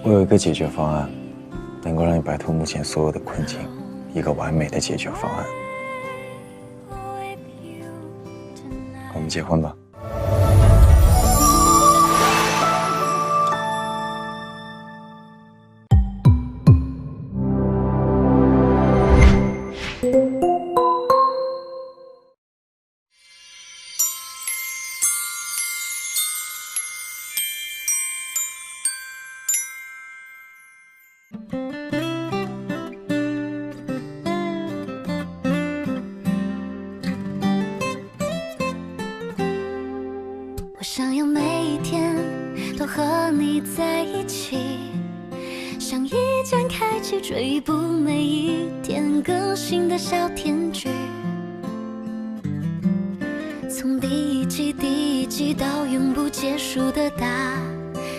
我有一个解决方案，能够让你摆脱目前所有的困境，一个完美的解决方案。我们结婚吧。我想要每一天都和你在一起，像一键开启追捕每一天更新的小甜剧，从第一季到永不结束的大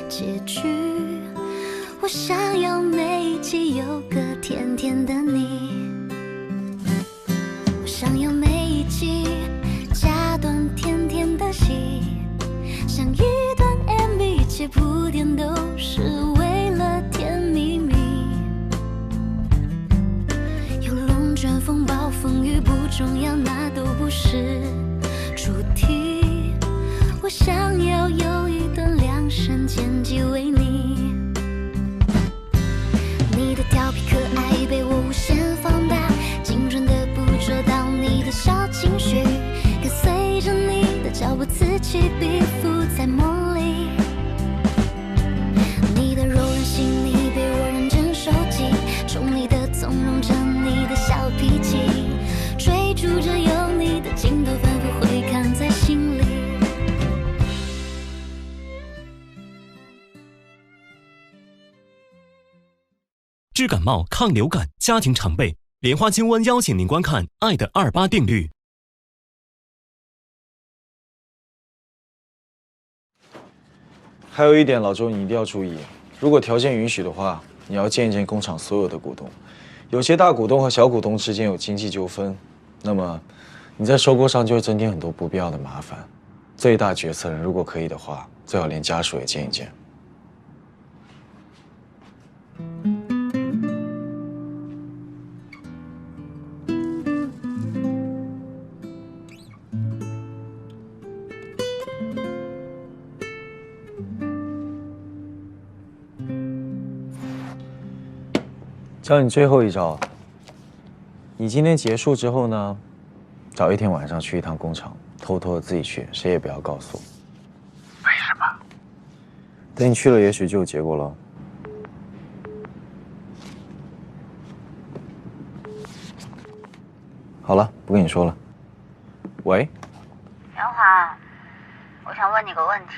结局。我想要每一集有个甜甜的你，我想要每一集加段甜甜的戏，像一段 MV， 且铺垫都是为了甜蜜蜜。有龙卷风暴风雨不重要，那都不是主题。我想要有一段量身剪辑为你，你的调皮可爱被我无限放大，精准的捕捉到你的小情绪，跟随着你的脚步此起彼伏在梦里。你的柔软细腻被我认真收集，宠你的纵容着你的小脾气，追逐着有你的镜头反复回看在心里。治感冒、抗流感、家庭常备，莲花清瘟邀请您观看《爱的28定律》。还有一点，老周，你一定要注意，如果条件允许的话，你要见一见工厂所有的股东。有些大股东和小股东之间有经济纠纷，那么你在收购上就会增添很多不必要的麻烦。最大决策人如果可以的话，最好连家属也见一见。教你最后一招，你今天结束之后呢，找一天晚上去一趟工厂，偷偷的自己去，谁也不要告诉我。为什么？等你去了，也许就有结果了。好了，不跟你说了。喂，杨华，我想问你个问题。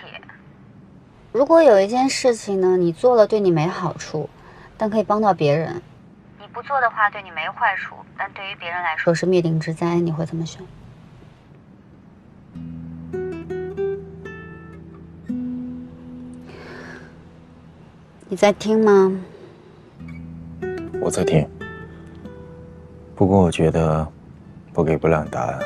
如果有一件事情呢，你做了对你没好处，但可以帮到别人，你不做的话对你没坏处，但对于别人来说是灭顶之灾，你会怎么选？你在听吗？我在听。不过我觉得我给不了你答案。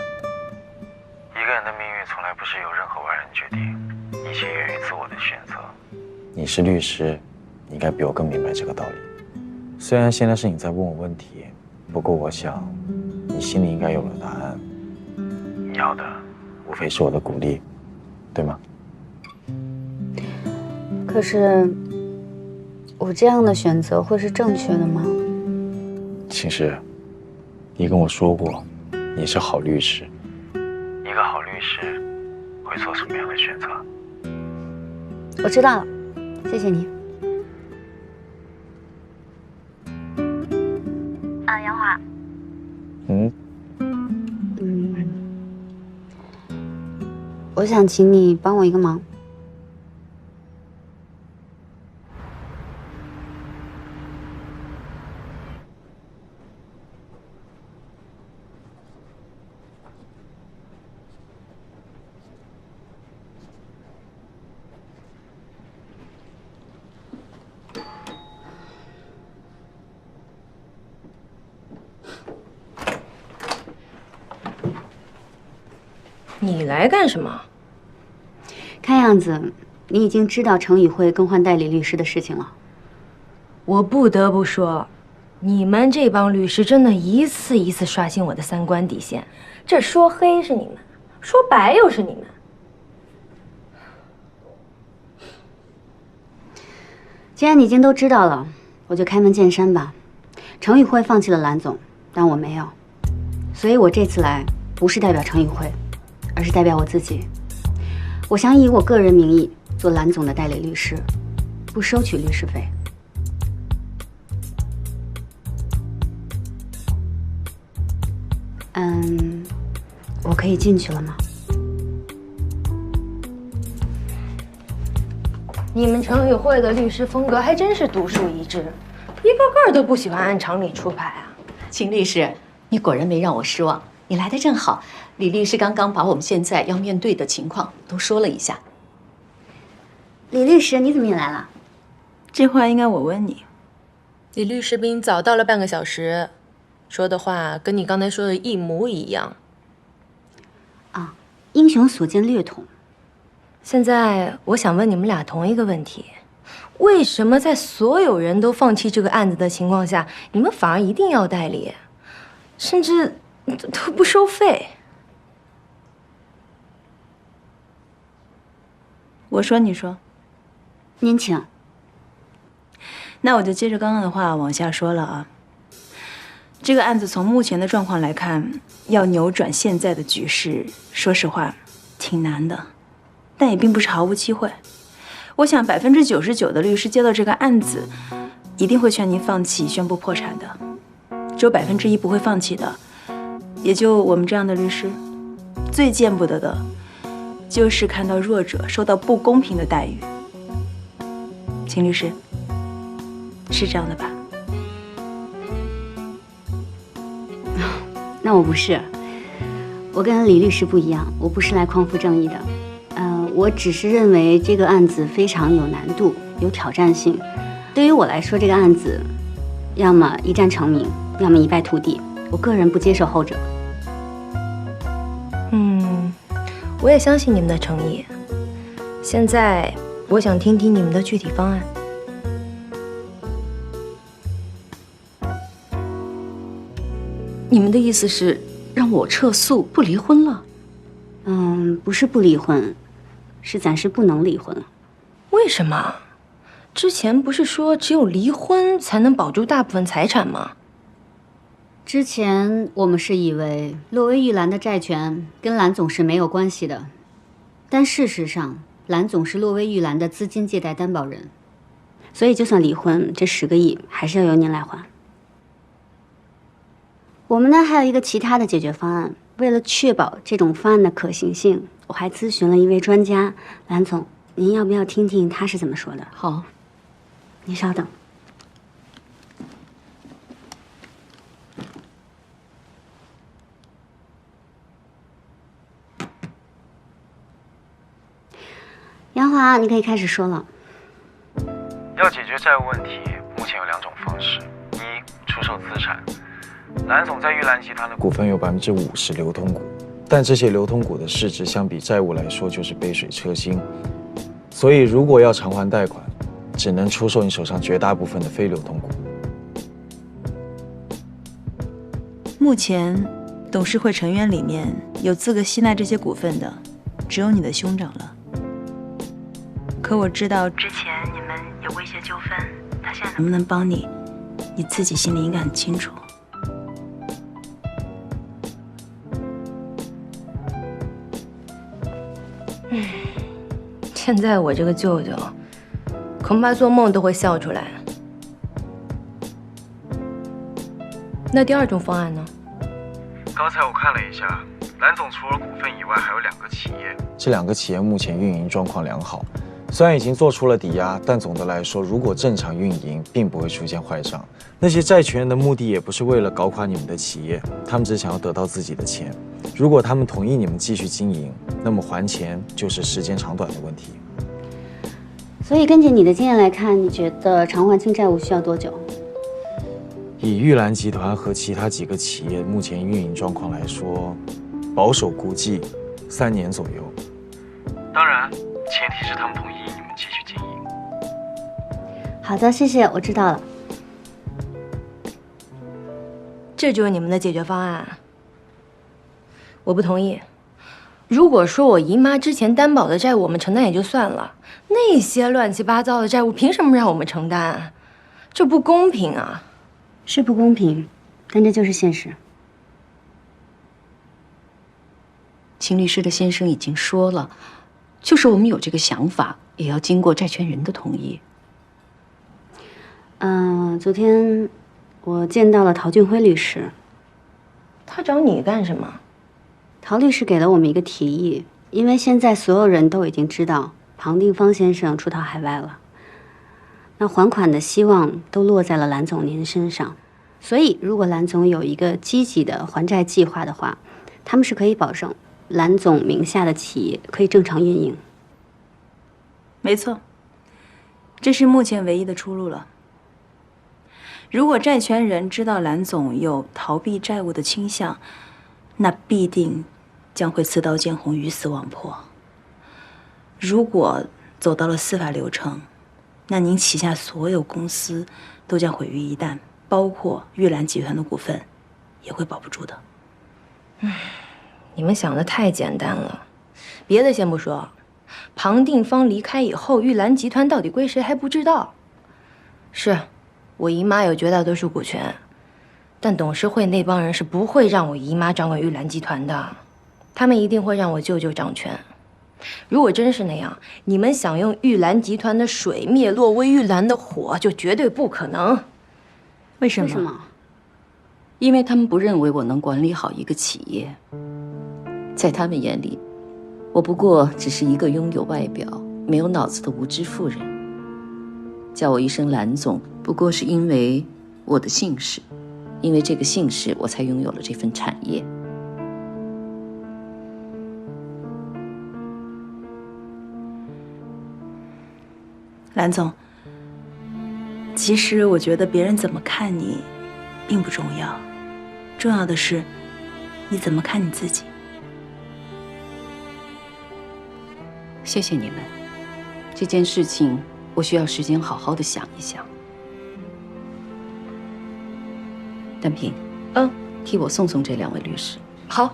一个人的命运从来不是由任何外人决定，一切源于自我的选择。你是律师，你应该比我更明白这个道理。虽然现在是你在问我问题，不过我想你心里应该有了答案。你要的无非是我的鼓励，对吗？可是我这样的选择会是正确的吗？秦诗，你跟我说过你是好律师。一个好律师会做什么样的选择？我知道了，谢谢你。杨华。我想请你帮我一个忙。你来干什么？看样子你已经知道程宇会更换代理律师的事情了。我不得不说，你们这帮律师真的一次一次刷新我的三观底线。这说黑是你们，说白又是你们。既然你已经都知道了，我就开门见山吧。程宇辉放弃了蓝总，但我没有，所以我这次来不是代表程宇辉，而是代表我自己。我想以我个人名义做蓝总的代理律师，不收取律师费。我可以进去了吗？你们程宇辉的律师风格还真是独树一帜，一个个都不喜欢按常理出牌啊。秦律师，你果然没让我失望，你来的正好。李律师刚刚把我们现在要面对的情况都说了一下。李律师，你怎么也来了？这话应该我问你。李律师比你早到了半个小时，说的话跟你刚才说的一模一样。啊，英雄所见略同。现在我想问你们俩同一个问题：为什么在所有人都放弃这个案子的情况下，你们反而一定要代理，甚至都不收费？我说，你说。您请。那我就接着刚刚的话往下说了啊。这个案子从目前的状况来看，要扭转现在的局势，说实话挺难的，但也并不是毫无机会。我想99%的律师接到这个案子，一定会劝您放弃，宣布破产的。只有1%不会放弃的，也就我们这样的律师。最见不得的，就是看到弱者受到不公平的待遇。秦律师，是这样的吧？那我不是，我跟李律师不一样，我不是来匡扶正义的。我只是认为这个案子非常有难度，有挑战性。对于我来说，这个案子要么一战成名，要么一败涂地。我个人不接受后者。我也相信你们的诚意。现在我想听听你们的具体方案。你们的意思是让我撤诉不离婚了？不是不离婚，是暂时不能离婚了。为什么？之前不是说只有离婚才能保住大部分财产吗？之前我们是以为洛威玉兰的债权跟蓝总是没有关系的，但事实上蓝总是洛威玉兰的资金借贷担保人，所以就算离婚，这10个亿还是要由您来还。我们呢还有一个其他的解决方案，为了确保这种方案的可行性，我还咨询了一位专家。蓝总，您要不要听听他是怎么说的？好，您稍等。杨华，你可以开始说了。要解决债务问题，目前有2种方式：一，出售资产。蓝总在玉兰集团的股份有50%流通股，但这些流通股的市值相比债务来说就是杯水车薪，所以如果要偿还贷款，只能出售你手上绝大部分的非流通股。目前董事会成员里面有资格吸纳这些股份的，只有你的兄长了。可我知道之前你们有过一些纠纷，他现在能不能帮你，你自己心里应该很清楚。现在我这个舅舅，恐怕做梦都会笑出来。那第2种方案呢？刚才我看了一下，蓝总除了股份以外，还有2个企业。这2个企业目前运营状况良好，虽然已经做出了抵押，但总的来说，如果正常运营，并不会出现坏账。那些债权人的目的也不是为了搞垮你们的企业，他们只想要得到自己的钱。如果他们同意你们继续经营，那么还钱就是时间长短的问题。所以根据你的经验来看，你觉得偿还清债务需要多久？以玉兰集团和其他几个企业目前运营状况来说，保守估计3年左右。当然，前提是他们同意你们继续经营。好的，谢谢，我知道了。这就是你们的解决方案？我不同意。如果说我姨妈之前担保的债务我们承担也就算了，那些乱七八糟的债务凭什么让我们承担？这不公平啊！是不公平，但这就是现实。秦律师的先生已经说了，就是我们有这个想法，也要经过债权人的同意。昨天我见到了陶俊辉律师。他找你干什么？陶律师给了我们一个提议，因为现在所有人都已经知道庞定方先生出逃海外了，那还款的希望都落在了蓝总您身上，所以如果蓝总有一个积极的还债计划的话，他们是可以保证蓝总名下的企业可以正常运营。没错，这是目前唯一的出路了。如果债权人知道蓝总有逃避债务的倾向，那必定将会刺刀见红，鱼死网破。如果走到了司法流程，那您旗下所有公司都将毁于一旦，包括玉兰集团的股份也会保不住的。你们想的太简单了。别的先不说，庞定方离开以后，玉兰集团到底归谁还不知道。是，我姨妈有绝大多数股权，但董事会那帮人是不会让我姨妈掌管玉兰集团的，他们一定会让我舅舅掌权。如果真是那样，你们想用玉兰集团的水灭落微玉兰的火，就绝对不可能。为什么？为什么？因为他们不认为我能管理好一个企业，在他们眼里，我不过只是一个拥有外表没有脑子的无知妇人。叫我一声蓝总，不过是因为我的姓氏，因为这个姓氏，我才拥有了这份产业。蓝总，其实我觉得别人怎么看你，并不重要，重要的是你怎么看你自己。谢谢你们，这件事情我需要时间好好的想一想。单平，替我送送这2位律师。好。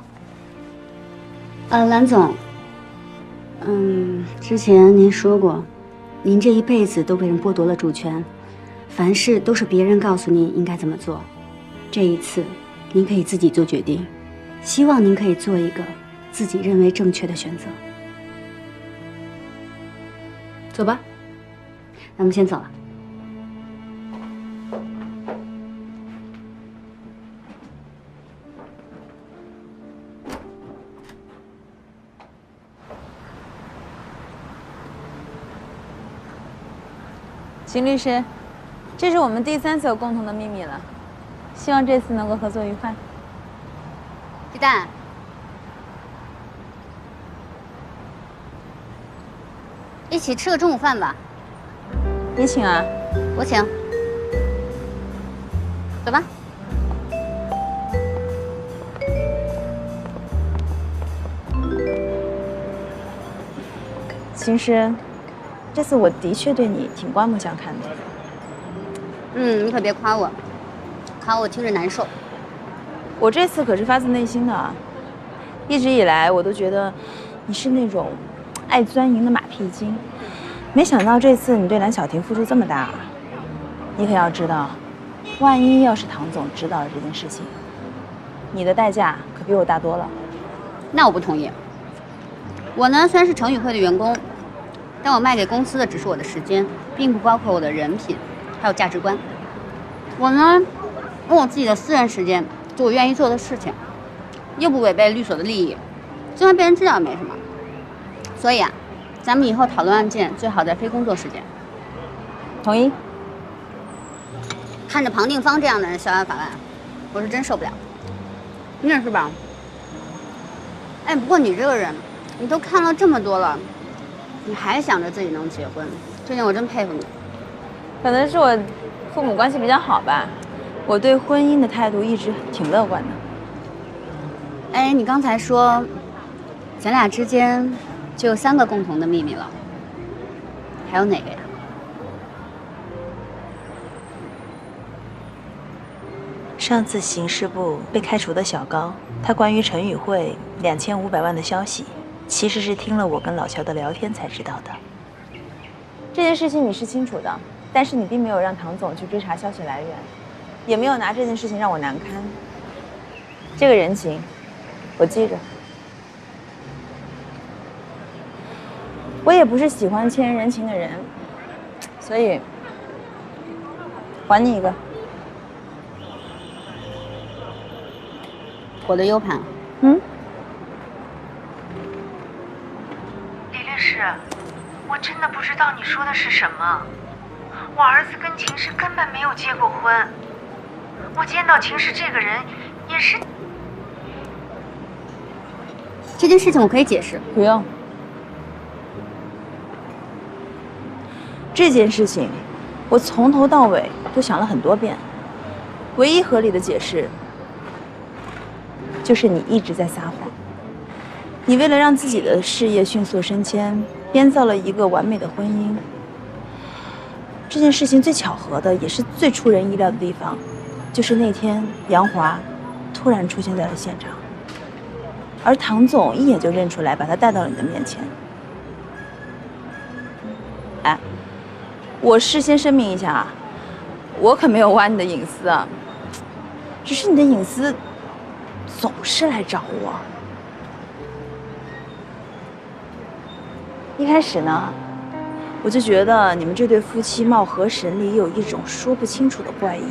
蓝总，之前您说过，您这一辈子都被人剥夺了主权，凡事都是别人告诉您应该怎么做。这一次，您可以自己做决定，希望您可以做一个自己认为正确的选择。走吧。那我们先走了。秦律师，这是我们第3次有共同的秘密了，希望这次能够合作愉快。鸡蛋，一起吃个中午饭吧。你请啊？我请。走吧。秦师，这次我的确对你挺刮目相看的。你可别夸我，夸我听着难受。我这次可是发自内心的啊！一直以来我都觉得你是那种爱钻营的马屁精，没想到这次你对蓝小婷付出这么大。你可要知道，万一要是唐总知道了这件事情，你的代价可比我大多了。那我不同意。我呢，虽然是程宇会的员工，但我卖给公司的只是我的时间，并不包括我的人品，还有价值观。我呢，用我自己的私人时间做我愿意做的事情，又不违背律所的利益，就算被人知道也没什么。所以啊，咱们以后讨论案件最好在非工作时间。同意。看着庞定方这样的人逍遥法外，我是真受不了。你也是吧？哎，不过你这个人，你都看了这么多了，你还想着自己能结婚，这点我真佩服你。可能是我父母关系比较好吧，我对婚姻的态度一直挺乐观的。哎，你刚才说，咱俩之间就有3个共同的秘密了，还有哪个呀？上次刑事部被开除的小高，他关于陈宇慧2500万的消息，其实是听了我跟老乔的聊天才知道的。这件事情你是清楚的，但是你并没有让唐总去追查消息来源，也没有拿这件事情让我难堪。这个人情，我记着。我也不是喜欢欠人情的人，所以还你一个。我的 U 盘。嗯。李律师，我真的不知道你说的是什么。我儿子跟秦氏根本没有结过婚，我见到秦氏这个人也是。这件事情我可以解释。不用。这件事情，我从头到尾都想了很多遍，唯一合理的解释就是你一直在撒谎。你为了让自己的事业迅速升迁，编造了一个完美的婚姻。这件事情最巧合的，也是最出人意料的地方，就是那天杨华突然出现在了现场，而唐总一眼就认出来，把他带到了你的面前。哎，我事先声明一下啊，我可没有挖你的隐私啊，只是你的隐私总是来找我。一开始呢，我就觉得你们这对夫妻貌合神离，有一种说不清楚的怪异。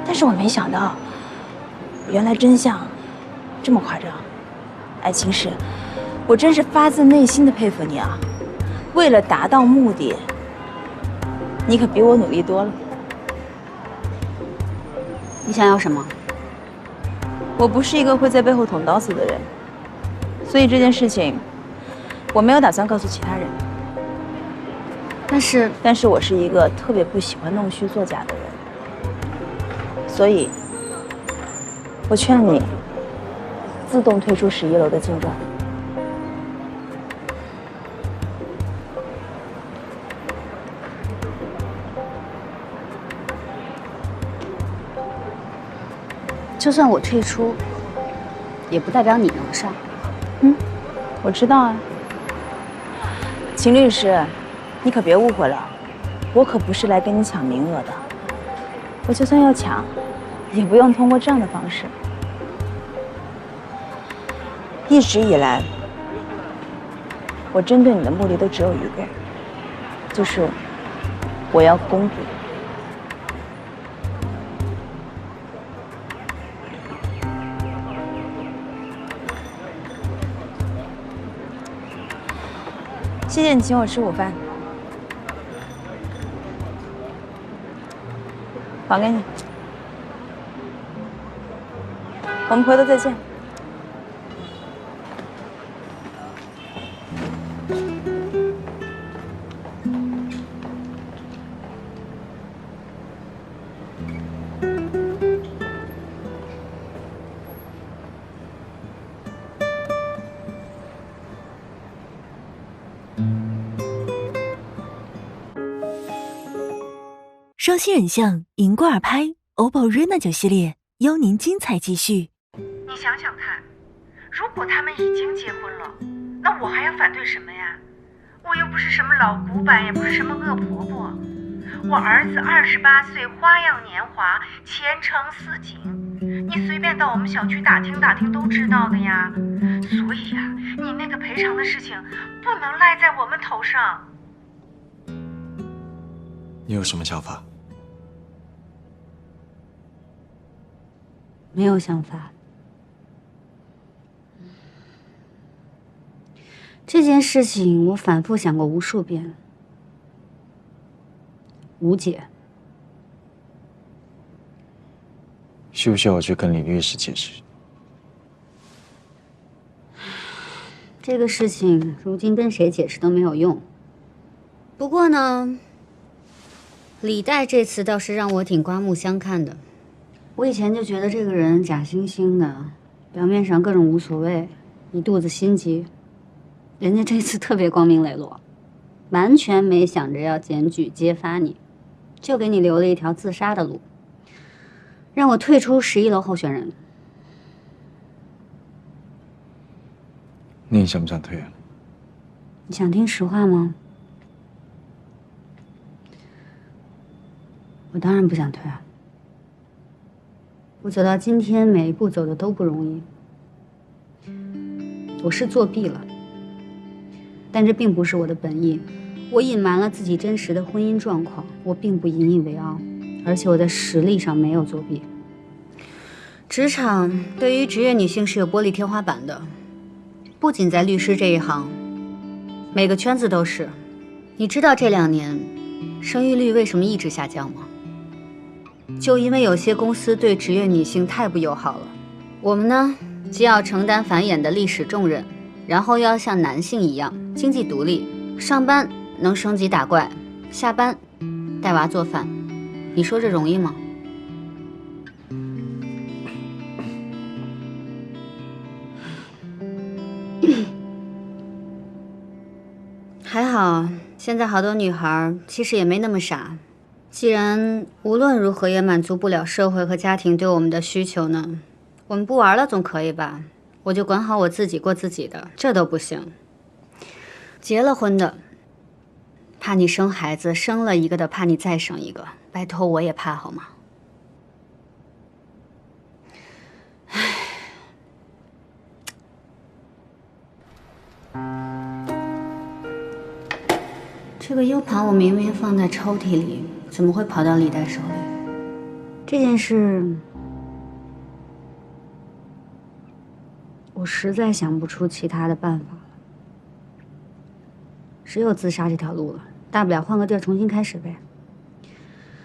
但是我没想到，原来真相这么夸张。哎，秦氏，我真是发自内心的佩服你啊！为了达到目的，你可比我努力多了。你想要什么？我不是一个会在背后捅刀子的人，所以这件事情我没有打算告诉其他人。但是我是一个特别不喜欢弄虚作假的人，所以我劝你自动退出11楼的竞争。就算我退出，也不代表你能上。嗯，我知道啊。秦律师，你可别误会了，我可不是来跟你抢名额的。我就算要抢，也不用通过这样的方式。一直以来，我针对你的目的都只有一个，就是我要公主。谢谢你请我吃午饭，还给你。我们回头再见。双星人像银冠耳拍 OPPO Reno9系列，邀您精彩继续。你想想看，如果他们已经结婚了，那我还要反对什么呀？我又不是什么老古板，也不是什么恶婆婆。我儿子28岁，花样年华，前程似锦，你随便到我们小区打听打听都知道的呀。所以呀，你那个赔偿的事情不能赖在我们头上。你有什么想法？没有想法。这件事情我反复想过无数遍，无解。需不需要我去跟李律师解释？这个事情如今跟谁解释都没有用。不过呢，李代这次倒是让我挺刮目相看的。我以前就觉得这个人假惺惺的，表面上各种无所谓，一肚子心机。人家这次特别光明磊落，完全没想着要检举揭发你，就给你留了一条自杀的路。让我退出11楼候选人。你想不想退啊？你想听实话吗？我当然不想退啊。我走到今天，每一步走的都不容易。我是作弊了，但这并不是我的本意。我隐瞒了自己真实的婚姻状况，我并不引以为傲，而且我在实力上没有作弊。职场对于职业女性是有玻璃天花板的，不仅在律师这一行，每个圈子都是。你知道这2年生育率为什么一直下降吗？就因为有些公司对职业女性太不友好了。我们呢，既要承担繁衍的历史重任，然后又要像男性一样经济独立，上班能升级打怪，下班带娃做饭。你说这容易吗？还好，现在好多女孩其实也没那么傻。既然无论如何也满足不了社会和家庭对我们的需求呢，我们不玩了总可以吧？我就管好我自己，过自己的，这都不行。结了婚的，怕你生孩子，生了一个的怕你再生一个，拜托我也怕好吗？这个 U 盘我明明放在抽屉里，怎么会跑到李代手里？这件事，我实在想不出其他的办法了，只有自杀这条路了。大不了换个地儿重新开始呗。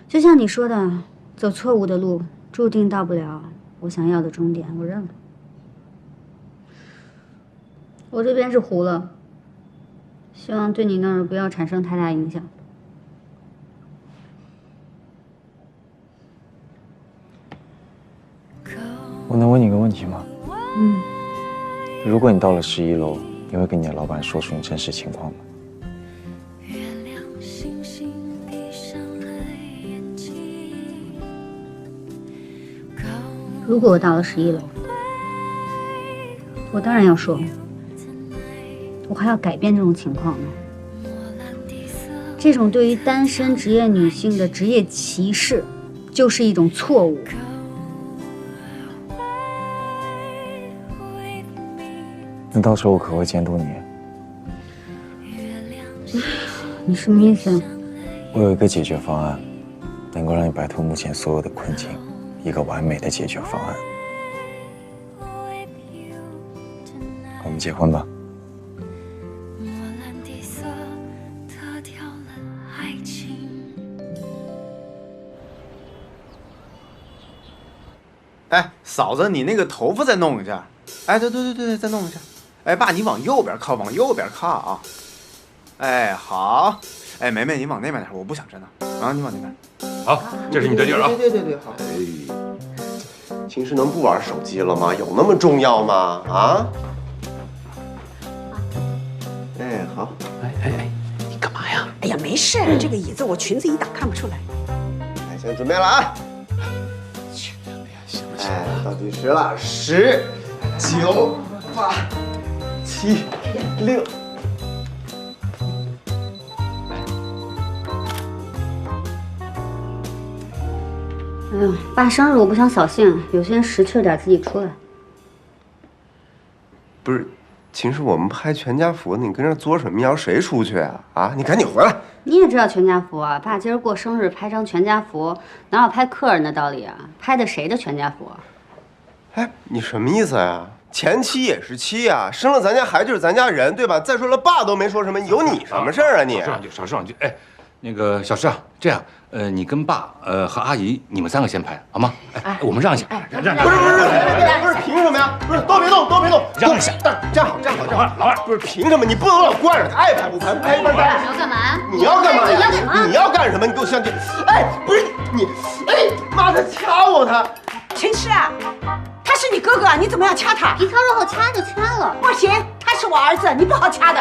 就像你说的，走错误的路，注定到不了我想要的终点，我认了。我这边是糊了。希望对你那儿不要产生太大影响。我能问你个问题吗？嗯。如果你到了11楼，你会跟你的老板说出你真实情况吗？如果我到了11楼，我当然要说。我还要改变这种情况呢。这种对于单身职业女性的职业歧视，就是一种错误。那到时候我可会监督你。你什么意思？我有一个解决方案，能够让你摆脱目前所有的困境，一个完美的解决方案。我们结婚吧。哎，嫂子，你那个头发再弄一下。哎，对，再弄一下。哎，爸，你往右边靠，往右边靠啊。哎，好。哎，梅梅，你往那边点，我不想真的。啊，你往那边。好，这是你的地儿啊。对，好。哎，平时能不玩手机了吗？有那么重要吗？啊？哎，好。哎，你干嘛呀？哎呀，没事，这个椅子我裙子一挡看不出来。哎，现在准备了啊！哎，倒计时了，10、9、8、7、6。哎呦，爸生日我不想扫兴，有些人识趣点自己出来。不是，秦师，我们拍全家福，你跟这作什么妖？谁出去啊？啊，你赶紧回来！你也知道全家福啊，爸今儿过生日拍张全家福，哪有拍客人的道理啊？拍的谁的全家福啊？哎，你什么意思呀？前妻也是妻啊，生了咱家孩子就是咱家人，对吧？再说了，爸都没说什么，有你什么事儿啊你？少说两句。哎，那个小石啊，这样，你跟爸和阿姨你们3个先拍好吗？哎，我们让一下，让。不是，凭什么呀？不是，都别动，让一下。站好，老二，不是凭什么？你不能老惯着他，爱拍不拍，拍一拍拍。你要干嘛？你要干嘛呀？你要干什么？你给我相信。哎，不是你，哎妈，他掐我他。秦师啊，他是你哥哥，你怎么要掐他？皮糙肉厚，掐就掐了。不行，他是我儿子，你不好掐的。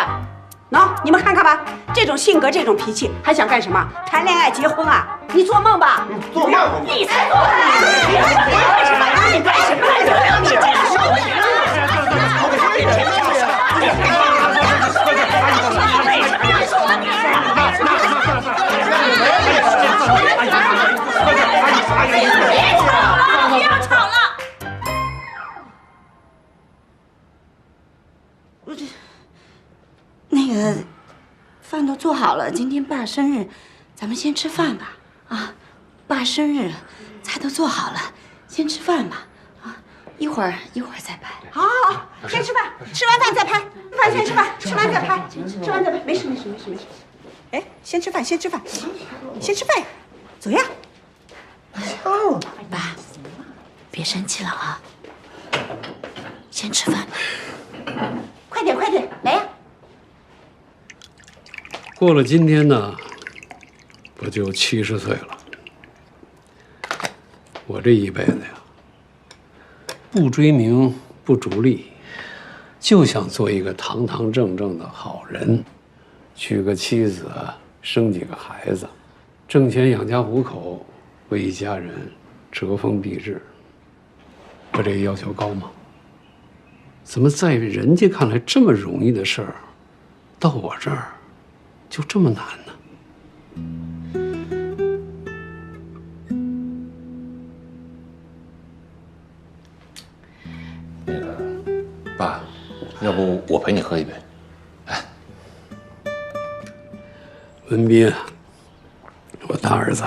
喏，你们看看吧，这种性格，这种脾气，还想干什么？谈恋爱结婚啊？你做梦吧！你做梦！你才做梦！好了，今天爸生日，咱们先吃饭吧。啊，爸生日，菜都做好了，先吃饭吧。啊，一会儿再拍。好，先吃饭，吃完饭再拍。饭先吃饭，吃完再拍，吃完再拍，没事。哎，先吃饭呀，走呀。哦，爸，别生气了啊，先吃饭吧。快点，来呀！过了今天呢，我就70岁了。我这一辈子呀，不追名不逐利，就想做一个堂堂正正的好人，娶个妻子，生几个孩子，挣钱养家糊口，为一家人遮风避日。我这个要求高吗？怎么在人家看来这么容易的事儿，到我这儿就这么难呢？那个，爸，要不我陪你喝一杯？哎，文斌，我大儿子，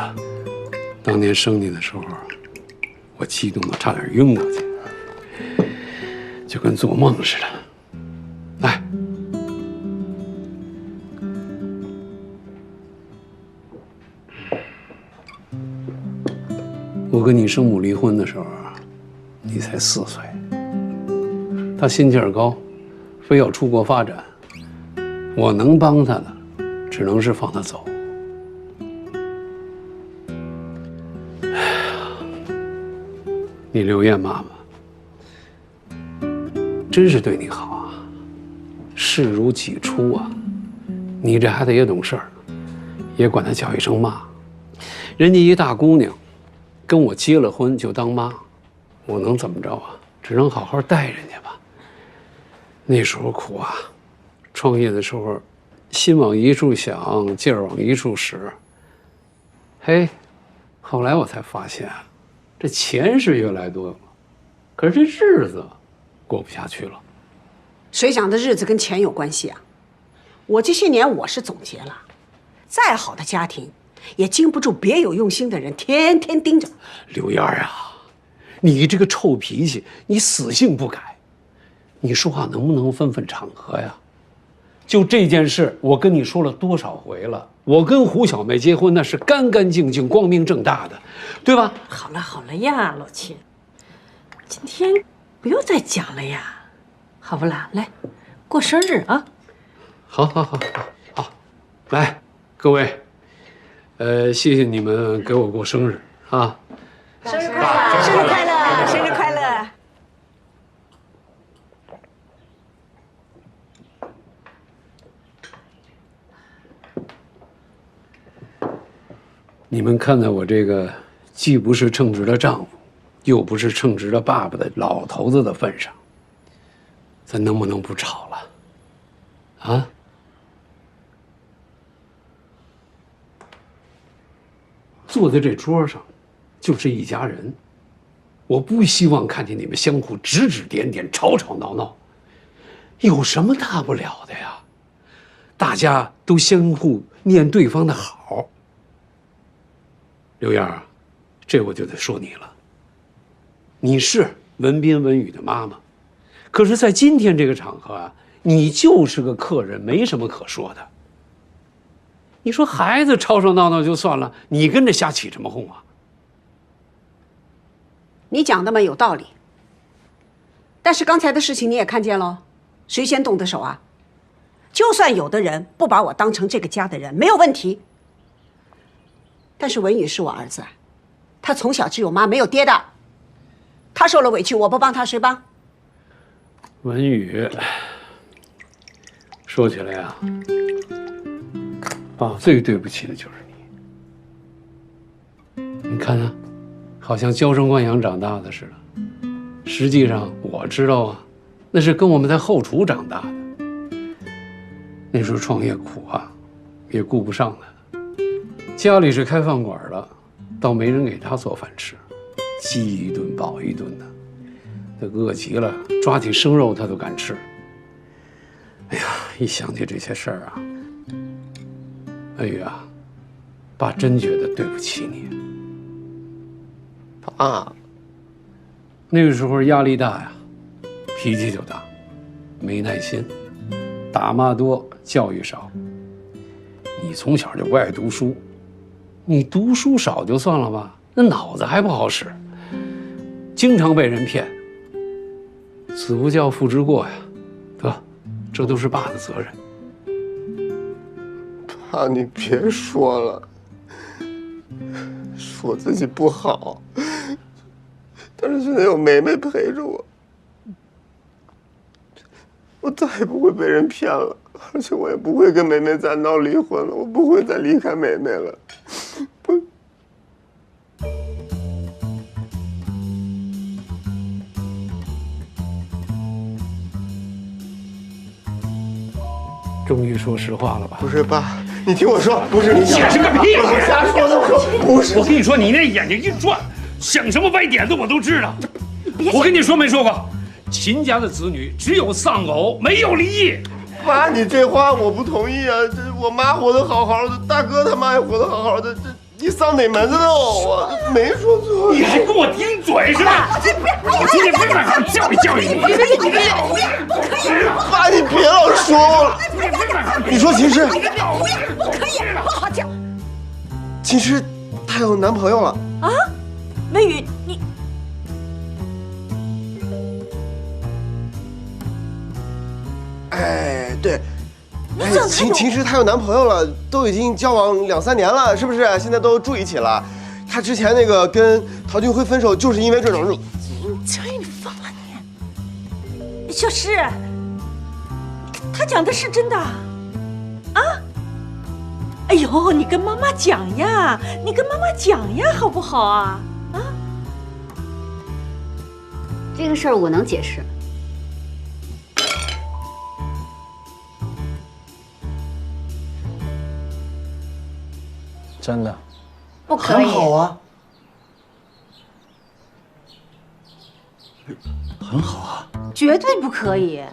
当年生你的时候，我激动的差点晕过去，就跟做梦似的。来，我跟你生母离婚的时候，你才4岁。他心气儿高，非要出国发展，我能帮他的，只能是放他走。你刘艳妈妈真是对你好啊，视如己出啊。你这孩子也懂事儿，也管她叫一声妈。人家一大姑娘，跟我结了婚就当妈，我能怎么着啊？只能好好待人家吧。那时候苦啊，创业的时候，心往一处想，劲儿往一处使。嘿，后来我才发现，这钱是越来越多了，可是这日子过不下去了。谁讲的日子跟钱有关系啊？我这些年我是总结了，再好的家庭，也经不住别有用心的人天天盯着。刘燕儿啊，你这个臭脾气，你死性不改，你说话能不能分分场合呀？就这件事，我跟你说了多少回了？我跟胡小妹结婚那是干干净净、光明正大的，对吧？好了呀，老秦，今天不用再讲了呀，好不啦？来，过生日啊！好，来，各位，谢谢你们给我过生日啊！生日快乐！生日快乐！生日快乐！你们看在我这个既不是称职的丈夫，又不是称职的爸爸的老头子的份上，咱能不能不吵了？啊？坐在这桌上，就是一家人。我不希望看见你们相互指指点点、吵吵闹闹，有什么大不了的呀？大家都相互念对方的好。刘燕儿，这我就得说你了。你是文斌文宇的妈妈，可是，在今天这个场合啊，你就是个客人，没什么可说的。你说孩子吵吵闹闹就算了，你跟着瞎起什么哄啊？你讲的嘛有道理，但是刚才的事情你也看见了，谁先动的手啊？就算有的人不把我当成这个家的人，没有问题。但是文宇是我儿子，他从小只有妈没有爹的，他受了委屈，我不帮他谁帮？文宇，说起来呀，爸最对不起的就是你。你看啊，好像娇生惯养长大的似的，实际上我知道啊，那是跟我们在后厨长大的。那时候创业苦啊，也顾不上他。家里是开饭馆的，倒没人给他做饭吃，饥一顿饱一顿的。他饿极了，抓起生肉他都敢吃。哎呀，一想起这些事儿啊，哎呀，爸真觉得对不起你。爸，那个时候压力大呀，脾气就大，没耐心，打骂多，教育少。你从小就不爱读书，你读书少就算了吧，那脑子还不好使，经常被人骗。子不教，父之过呀，得，这都是爸的责任。爸，你别说了，是我自己不好，但是现在有梅梅陪着我，我再也不会被人骗了，而且我也不会跟梅梅再闹离婚了，我不会再离开梅梅了。不。终于说实话了吧？不是爸，你听我说，不是你解释个屁！我瞎说的，不是。我跟你说，你那眼睛一转，想什么歪点子我都知道。我跟你说没说过，秦家的子女只有丧偶，没有离异。爸，你这话我不同意啊！这我妈活得好好的，大哥他妈也活得好好的，这你丧哪门子的偶啊？没说错。你还跟我顶嘴是吧？我今天非得好好教育教育你。爸，你别老说我了。你说秦诗，不可以，不好讲。秦诗她有男朋友了啊？文宇，你。哎，对，哎，秦诗她有男朋友了，都已经交往2、3年了，是不是？现在都住一起了。她之前那个跟陶俊辉分手，就是因为这种。秦宇，你疯了你！小诗，他讲的是真的啊？哎呦，你跟妈妈讲呀，你跟妈妈讲呀，好不好啊？啊？这个事儿我能解释。真的，不可以。很好啊，很好啊，绝对不可以。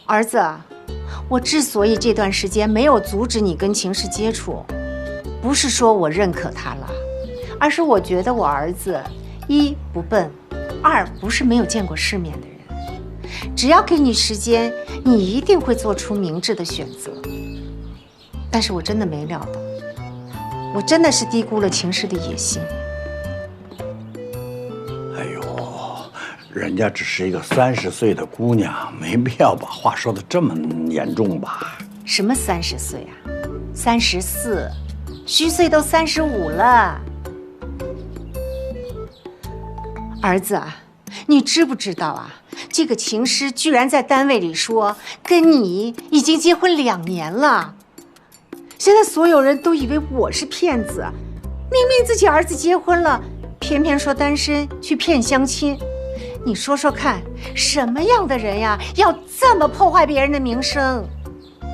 儿子，我之所以这段时间没有阻止你跟秦氏接触，不是说我认可他了，而是我觉得我儿子一不笨，二不是没有见过世面的人。只要给你时间，你一定会做出明智的选择。但是我真的没料到，我真的是低估了秦氏的野心。哎呦，人家只是一个30岁的姑娘，没必要把话说得这么严重吧？什么30岁啊？34，虚岁都35了。儿子啊，你知不知道啊？这个秦诗居然在单位里说跟你已经结婚2年了。现在所有人都以为我是骗子，明明自己儿子结婚了，偏偏说单身去骗相亲。你说说看，什么样的人呀，要这么破坏别人的名声？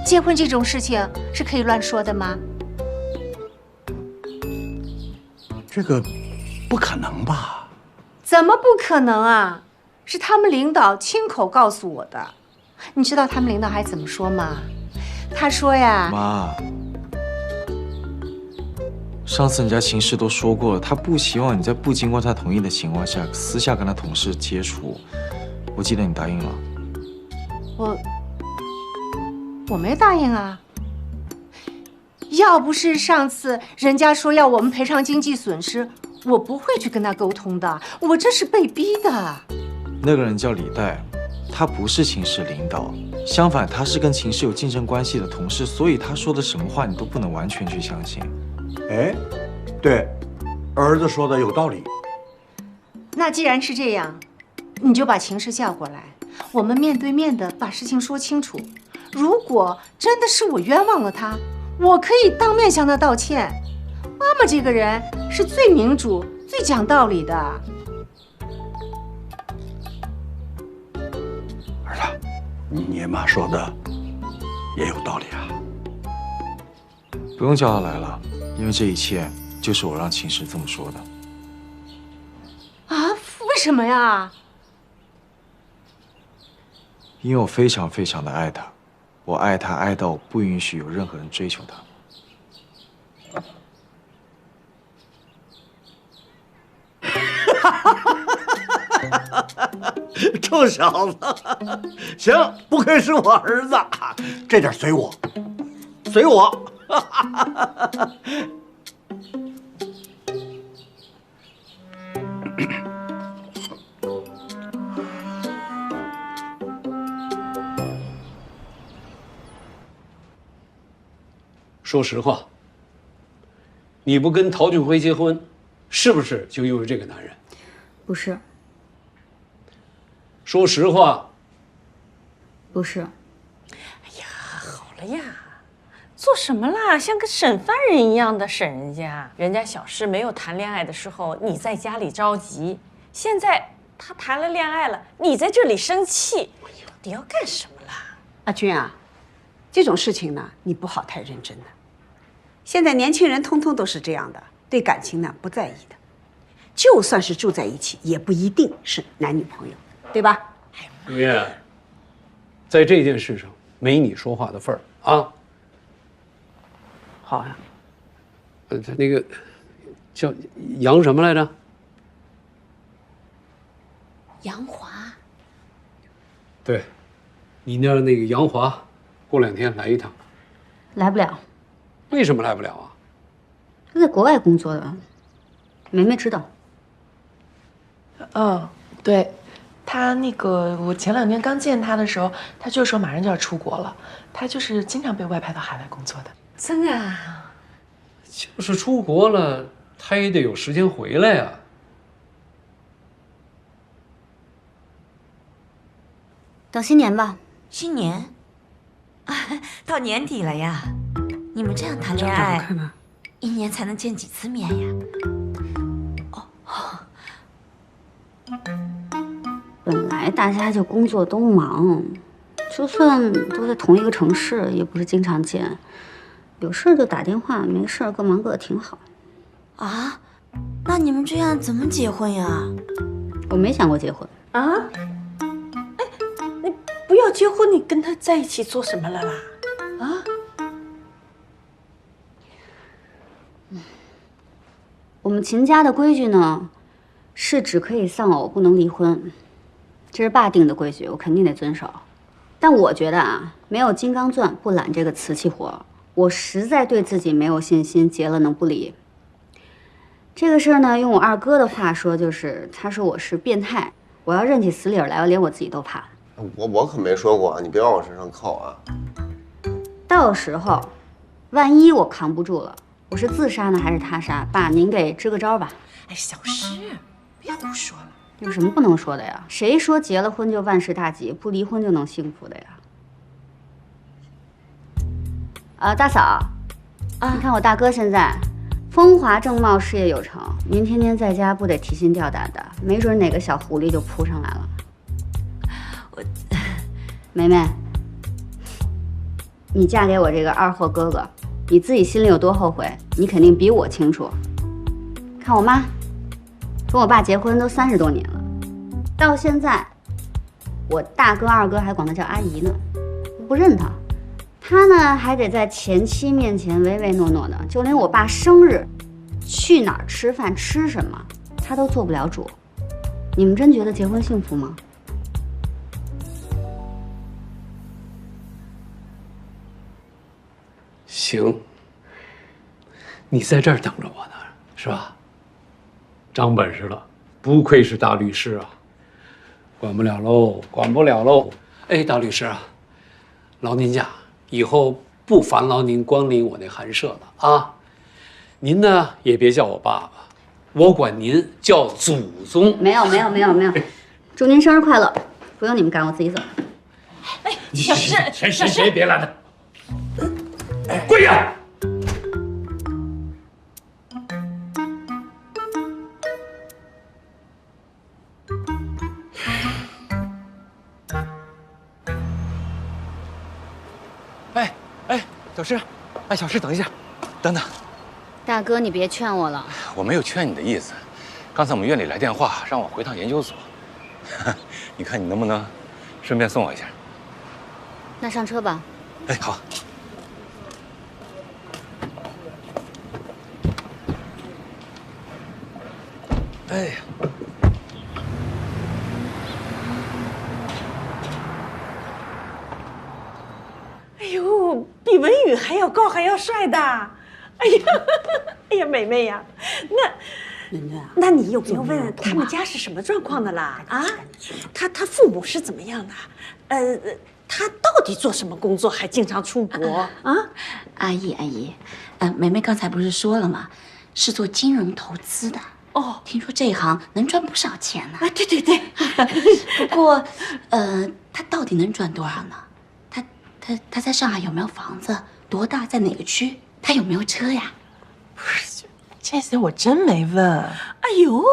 结婚这种事情是可以乱说的吗？这个不可能吧？怎么不可能啊？是他们领导亲口告诉我的。你知道他们领导还怎么说吗？他说呀，妈，上次人家秦氏都说过了，他不希望你在不经过他同意的情况下私下跟他同事接触。我记得你答应了。我没答应啊。要不是上次人家说要我们赔偿经济损失，我不会去跟他沟通的。我这是被逼的。那个人叫李代，他不是秦氏领导，相反，他是跟秦氏有竞争关系的同事，所以他说的什么话你都不能完全去相信。哎，对，儿子说的有道理。那既然是这样，你就把秦氏叫过来，我们面对面的把事情说清楚。如果真的是我冤枉了他，我可以当面向他道歉。妈妈这个人是最民主、最讲道理的。儿子，你妈说的也有道理啊。不用叫他来了，因为这一切就是我让秦氏这么说的。啊？为什么呀？因为我非常非常的爱他，我爱他爱到不允许有任何人追求他。臭小子，行，不愧是我儿子，这点随我，随我。说实话，你不跟陶俊辉结婚，是不是就因为这个男人？不是。说实话，不是。哎呀，好了呀，做什么啦？像个审犯人一样的审人家。人家小诗没有谈恋爱的时候，你在家里着急；现在他谈了恋爱了，你在这里生气，你要干什么啦？阿军啊，这种事情呢，你不好太认真的。现在年轻人通通都是这样的，对感情呢不在意的，就算是住在一起，也不一定是男女朋友，对吧？刘烨，在这件事上没你说话的份儿啊。好呀。他那个叫杨什么来着？杨华。对，你那那个杨华，过2天来一趟。来不了。为什么来不了啊？他在国外工作的，梅梅知道。嗯，对，他那个我前2天刚见他的时候，他就说马上就要出国了。他就是经常被外派到海外工作的。真的啊？就是出国了，他也得有时间回来呀。等新年吧。新年？啊，到年底了呀。你们这样谈恋爱，1年才能见几次面呀？本来大家就工作都忙，就算都在同一个城市，也不是经常见。有事就打电话，没事各忙各的，挺好。啊？那你们这样怎么结婚呀？我没想过结婚啊。哎，你不要结婚，你跟他在一起做什么了啦？啊？我们秦家的规矩呢，是只可以丧偶，不能离婚，这是爸定的规矩，我肯定得遵守。但我觉得啊，没有金刚钻不揽这个瓷器活，我实在对自己没有信心，结了能不离。这个事儿呢，用我二哥的话说，就是他说我是变态，我要认起死理来，我连我自己都怕。我可没说过，你别往我身上扣啊。到时候，万一我扛不住了。我是自杀呢，还是他杀？爸，您给支个招吧。哎，小诗，别胡说了。有什么不能说的呀？谁说结了婚就万事大吉，不离婚就能幸福的呀？大嫂，你看我大哥现在风华正茂，事业有成，您天天在家不得提心吊胆的，没准哪个小狐狸就扑上来了。梅梅，你嫁给我这个二货哥哥。你自己心里有多后悔，你肯定比我清楚。看我妈，跟我爸结婚都30多年了，到现在，我大哥二哥还管她叫阿姨呢，不认她。她呢还得在前妻面前唯唯诺诺的，就连我爸生日，去哪儿吃饭吃什么，她都做不了主。你们真觉得结婚幸福吗？行，你在这儿等着我呢，是吧？长本事了，不愧是大律师啊！管不了喽，管不了喽。哎，大律师啊，劳您驾，以后不烦劳您光临我那寒舍了啊。您呢也别叫我爸爸，我管您叫祖宗。没有，祝您生日快乐！不用你们赶，我自己走。哎，小诗，谁别拦他！跪下！哎，小诗，哎，小诗，等一下，等等。大哥，你别劝我了。我没有劝你的意思，刚才我们院里来电话，让我回趟研究所。你看你能不能顺便送我一下？那上车吧。哎，好。哎呀，哎呦，比文宇还要高还要帅的，哎呀，哎呀，美美呀，那你有没有问他们家是什么状况的啦？啊，他父母是怎么样的？他到底做什么工作，还经常出国啊？阿姨，梅梅刚才不是说了吗？是做金融投资的。哦，听说这一行能赚不少钱呢。对。不过，他到底能赚多少呢？他在上海有没有房子？多大？在哪个区？他有没有车呀？不是，这些我真没问。哎呦，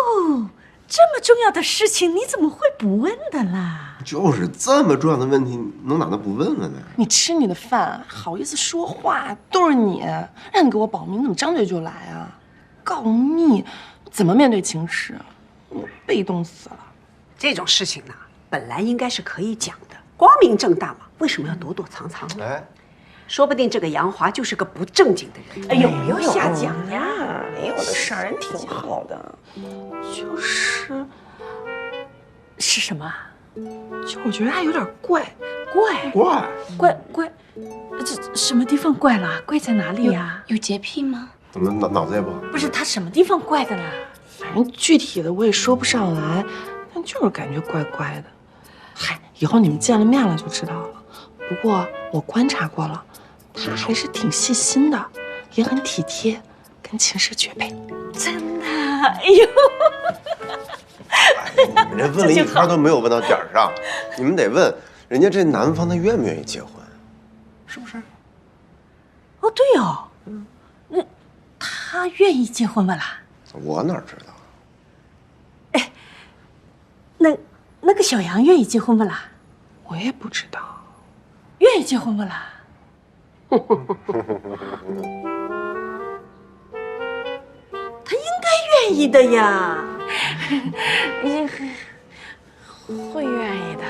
这么重要的事情，你怎么会不问的啦？就是这么重要的问题，能哪能不问问呢？你吃你的饭，好意思说话？都是你，让你给我保密，你怎么张嘴就来啊？告密，怎么面对情势？我被动死了。这种事情呢，本来应该是可以讲的，光明正大嘛，为什么要躲躲藏藏呢？哎，说不定这个杨华就是个不正经的人。哎呦，不要瞎讲呀！没有的事儿，人挺好的，是什么？就我觉得他有点怪，这什么地方怪了？怪在哪里呀？有洁癖吗？怎么脑子也不好？不是他什么地方怪的啦？反正具体的我也说不上来，但就是感觉怪怪的。嗨，以后你们见了面了就知道了。不过我观察过了，他还是挺细心的，也很体贴，跟秦氏绝配。真的？哎呦！你们这问了一圈都没有问到点儿上，你们得问人家这男方他愿不愿意结婚，是不是？哦，对哦，那他愿意结婚不啦？我哪知道？哎，那个小杨愿意结婚不啦？我也不知道。愿意结婚不啦？他应该愿意的呀。会愿意的。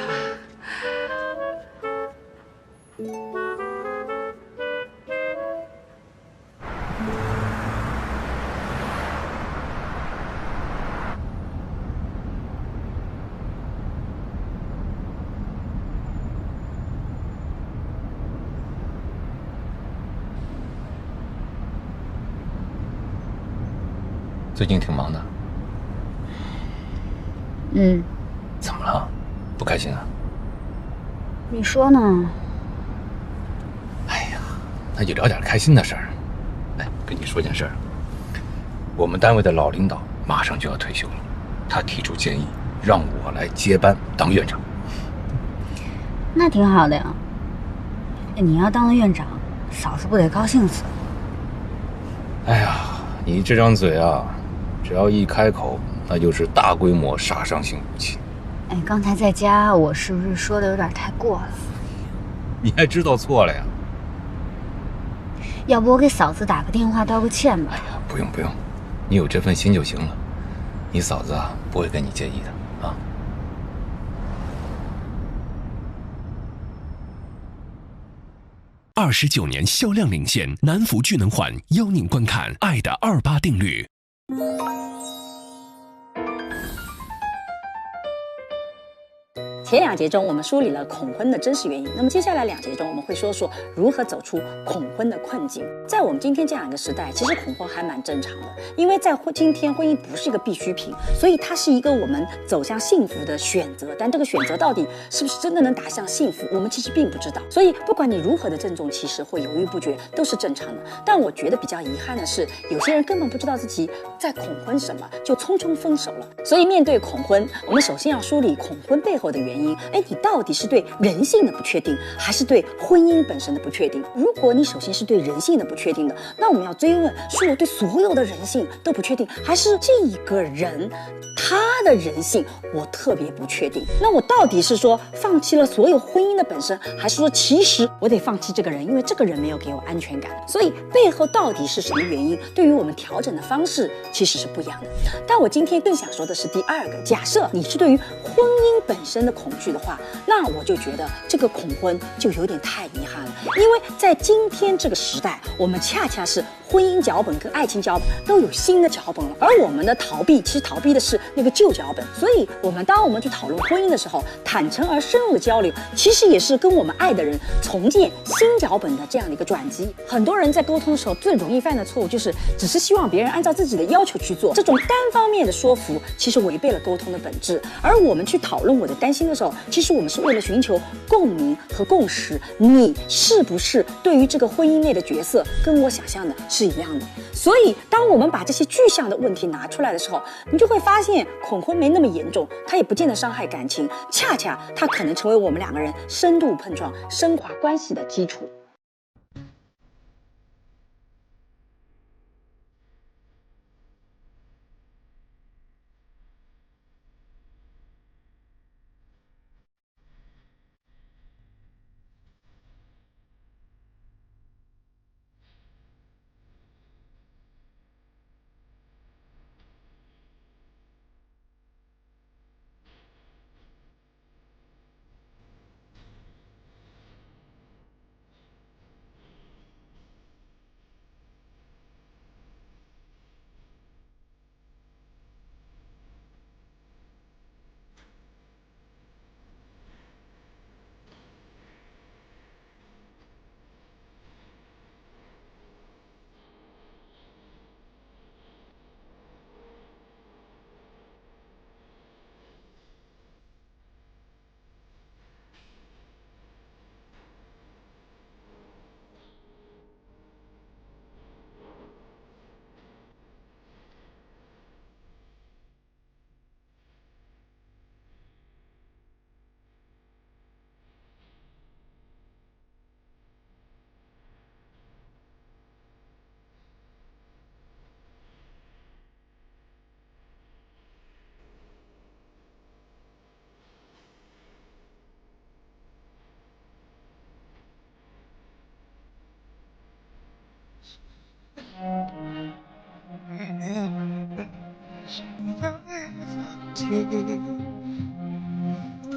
最近挺忙的。怎么了？不开心啊？你说呢？哎呀，那就聊点开心的事儿。哎，跟你说件事儿，我们单位的老领导马上就要退休了，他提出建议让我来接班当院长。那挺好的呀。你要当了院长，嫂子不得高兴死？哎呀，你这张嘴啊，只要一开口，那就是大规模杀伤性武器。哎，刚才在家我是不是说的有点太过了？你还知道错了呀？要不我给嫂子打个电话道个歉吧？哎呀，不用，你有这份心就行了。你嫂子啊，不会跟你介意的啊。29年销量领先，南孚聚能环邀您观看《爱的28定律》。前2节中，我们梳理了恐婚的真实原因。那么接下来2节中，我们会说说如何走出恐婚的困境。在我们今天这样一个时代，其实恐婚还蛮正常的，因为在今天婚姻不是一个必需品，所以它是一个我们走向幸福的选择。但这个选择到底是不是真的能打向幸福，我们其实并不知道。所以不管你如何的郑重其事或犹豫不决，都是正常的。但我觉得比较遗憾的是，有些人根本不知道自己在恐婚什么，就匆匆分手了。所以面对恐婚，我们首先要梳理恐婚背后的原因。哎，你到底是对人性的不确定，还是对婚姻本身的不确定？如果你首先是对人性的不确定的，那我们要追问：是我对所有的人性都不确定，还是这一个人他的人性我特别不确定？那我到底是说放弃了所有婚姻的本身，还是说其实我得放弃这个人，因为这个人没有给我安全感？所以背后到底是什么原因？对于我们调整的方式其实是不一样的。但我今天更想说的是第2个，假设你是对于婚姻本身的恐恐惧的话，那我就觉得这个恐婚就有点太遗憾了。因为在今天这个时代，我们恰恰是婚姻脚本跟爱情脚本都有新的脚本了，而我们的逃避其实逃避的是那个旧脚本。所以，当我们去讨论婚姻的时候，坦诚而深入的交流，其实也是跟我们爱的人重建新脚本的这样的一个转机。很多人在沟通的时候最容易犯的错误就是只是希望别人按照自己的要求去做，这种单方面的说服其实违背了沟通的本质。而我们去讨论我的担心的时候，其实我们是为了寻求共鸣和共识。你是不是对于这个婚姻内的角色跟我想象的是一样的？所以，当我们把这些具象的问题拿出来的时候，你就会发现恐婚没那么严重，它也不见得伤害感情，恰恰它可能成为我们两个人深度碰撞、升华关系的基础。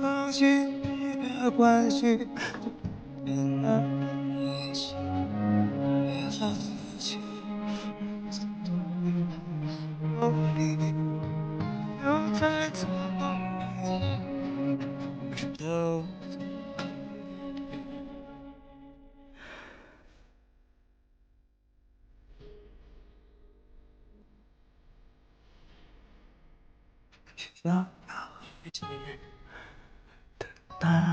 放弃的关系，变得一起，别放弃，你又在做梦，不知道。想要遇见的答案。